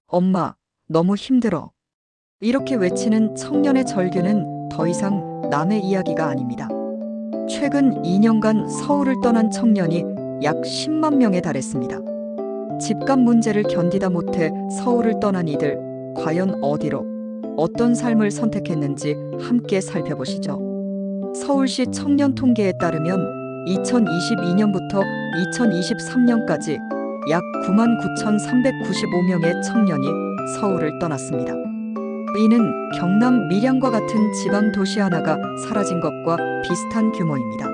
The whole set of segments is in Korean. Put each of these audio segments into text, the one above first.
엄마, 너무 힘들어. 이렇게 외치는 청년의 절규는 더 이상 남의 이야기가 아닙니다. 최근 2년간 서울을 떠난 청년이 약 10만 명에 달했습니다. 집값 문제를 견디다 못해 서울을 떠난 이들, 과연 어디로, 어떤 삶을 선택했는지 함께 살펴보시죠. 서울시 청년 통계에 따르면 2022년부터 2023년까지 약 99,395명의 청년이 서울을 떠났습니다. 이는 경남 밀양과 같은 지방 도시 하나가 사라진 것과 비슷한 규모입니다.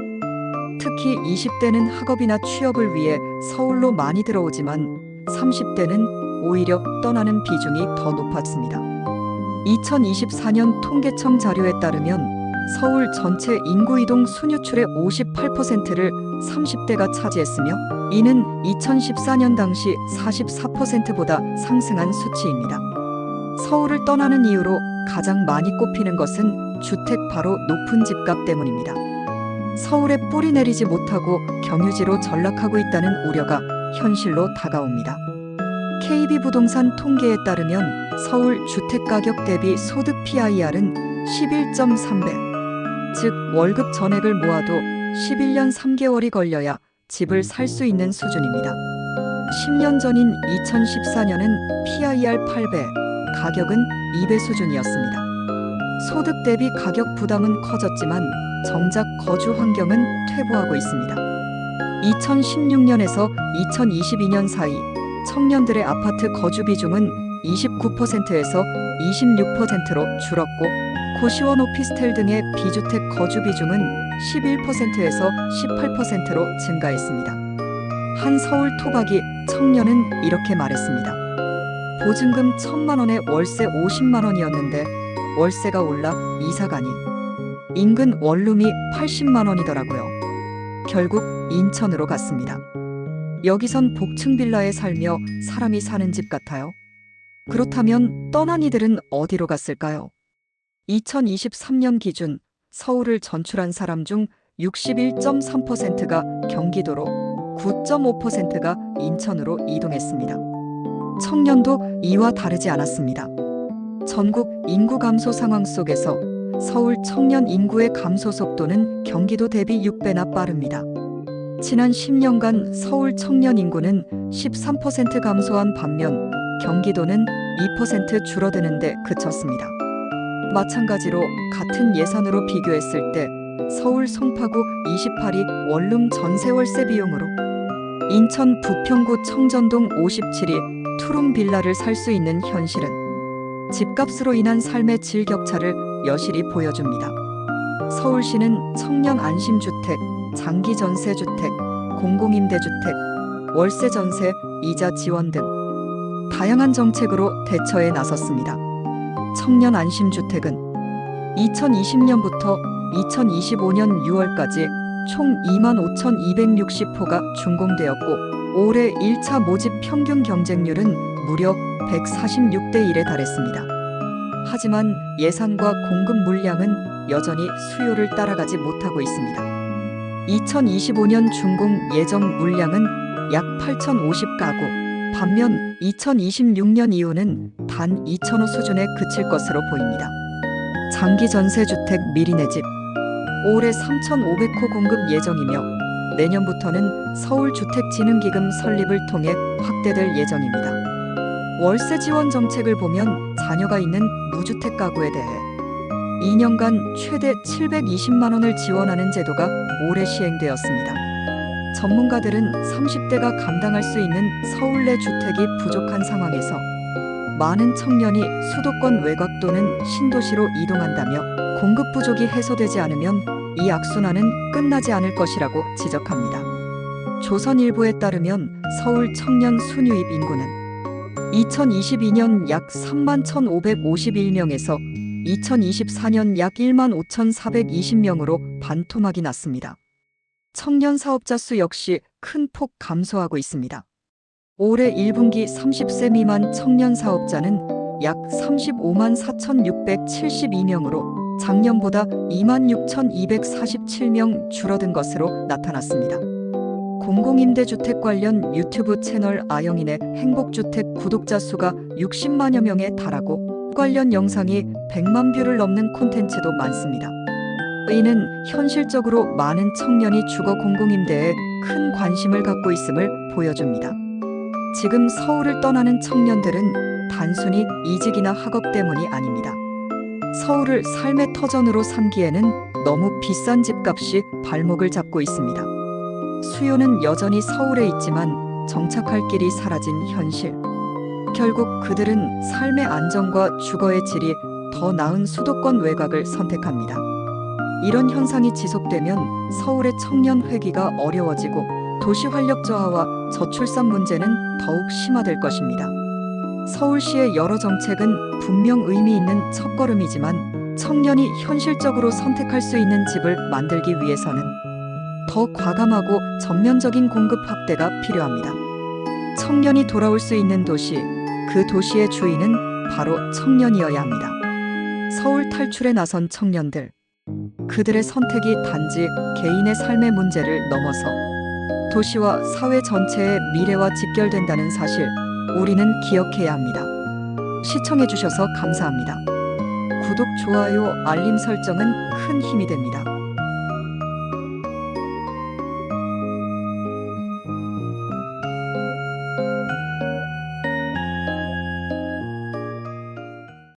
특히 20대는 학업이나 취업을 위해 서울로 많이 들어오지만 30대는 오히려 떠나는 비중이 더 높았습니다. 2024년 통계청 자료에 따르면 서울 전체 인구 이동 순유출의 58%를 30대가 차지했으며 이는 2014년 당시 44%보다 상승한 수치입니다. 서울을 떠나는 이유로 가장 많이 꼽히는 것은 주택 바로 높은 집값 때문입니다. 서울에 뿌리 내리지 못하고 경유지로 전락하고 있다는 우려가 현실로 다가옵니다. KB부동산 통계에 따르면 서울 주택가격 대비 소득 PIR은 11.3배, 즉 월급 전액을 모아도 11년 3개월이 걸려야 집을 살 수 있는 수준입니다. 10년 전인 2014년은 PIR 8배, 가격은 2배 수준이었습니다. 소득 대비 가격 부담은 커졌지만 정작 거주 환경은 퇴보하고 있습니다. 2016년에서 2022년 사이 청년들의 아파트 거주 비중은 29%에서 26%로 줄었고 고시원 오피스텔 등의 비주택 거주 비중은 11%에서 18%로 증가했습니다. 한 서울 토박이 청년은 이렇게 말했습니다. 보증금 1,000만 원에 월세 50만 원이었는데 월세가 올라 이사 가니 인근 원룸이 80만 원이더라고요. 결국 인천으로 갔습니다. 여기선 복층 빌라에 살며 사람이 사는 집 같아요. 그렇다면 떠난 이들은 어디로 갔을까요? 2023년 기준 서울을 전출한 사람 중 61.3%가 경기도로, 9.5%가 인천으로 이동했습니다. 청년도 이와 다르지 않았습니다. 전국 인구 감소 상황 속에서 서울 청년 인구의 감소 속도는 경기도 대비 6배나 빠릅니다. 지난 10년간 서울 청년 인구는 13% 감소한 반면 경기도는 2% 줄어드는 데 그쳤습니다. 마찬가지로 같은 예산으로 비교했을 때 서울 송파구 28이 원룸 전세월세 비용으로 인천 부평구 청전동 57이 투룸 빌라를 살 수 있는 현실은 집값으로 인한 삶의 질 격차를 여실히 보여줍니다. 서울시는 청년 안심주택, 장기전세주택, 공공임대주택, 월세전세, 이자 지원 등 다양한 정책으로 대처에 나섰습니다. 청년 안심주택은 2020년부터 2025년 6월까지 총 25,260호가 준공되었고 올해 1차 모집 평균 경쟁률은 무려 146대 1에 달했습니다. 하지만 예산과 공급 물량은 여전히 수요를 따라가지 못하고 있습니다. 2025년 준공 예정 물량은 약 8,050가구, 반면 2026년 이후는 단 2,000호 수준에 그칠 것으로 보입니다. 장기 전세주택 미리 내 집, 올해 3,500호 공급 예정이며 내년부터는 서울주택진흥기금 설립을 통해 확대될 예정입니다. 월세 지원 정책을 보면 자녀가 있는 무주택 가구에 대해 2년간 최대 720만 원을 지원하는 제도가 올해 시행되었습니다. 전문가들은 30대가 감당할 수 있는 서울 내 주택이 부족한 상황에서 많은 청년이 수도권 외곽 또는 신도시로 이동한다며 공급 부족이 해소되지 않으면 이 악순환은 끝나지 않을 것이라고 지적합니다. 조선일보에 따르면 서울 청년 순유입 인구는 2022년 약 3만 1,551명에서 2024년 약 1만 5,420명으로 반토막이 났습니다. 청년 사업자 수 역시 큰 폭 감소하고 있습니다. 올해 1분기 30세 미만 청년 사업자는 약 35만 4,672명으로 작년보다 26,247명 줄어든 것으로 나타났습니다. 공공임대주택 관련 유튜브 채널 아영인의 행복주택 구독자 수가 60만여 명에 달하고 관련 영상이 100만 뷰를 넘는 콘텐츠도 많습니다. 이는 현실적으로 많은 청년이 주거 공공임대에 큰 관심을 갖고 있음을 보여줍니다. 지금 서울을 떠나는 청년들은 단순히 이직이나 학업 때문이 아닙니다. 서울을 삶의 터전으로 삼기에는 너무 비싼 집값이 발목을 잡고 있습니다. 수요는 여전히 서울에 있지만 정착할 길이 사라진 현실. 결국 그들은 삶의 안정과 주거의 질이 더 나은 수도권 외곽을 선택합니다. 이런 현상이 지속되면 서울의 청년 회귀가 어려워지고 도시 활력 저하와 저출산 문제는 더욱 심화될 것입니다. 서울시의 여러 정책은 분명 의미 있는 첫걸음이지만 청년이 현실적으로 선택할 수 있는 집을 만들기 위해서는 더 과감하고 전면적인 공급 확대가 필요합니다. 청년이 돌아올 수 있는 도시, 그 도시의 주인은 바로 청년이어야 합니다. 서울 탈출에 나선 청년들. 그들의 선택이 단지 개인의 삶의 문제를 넘어서 도시와 사회 전체의 미래와 직결된다는 사실, 우리는 기억해야 합니다. 시청해주셔서 감사합니다. 구독, 좋아요, 알림 설정은 큰 힘이 됩니다.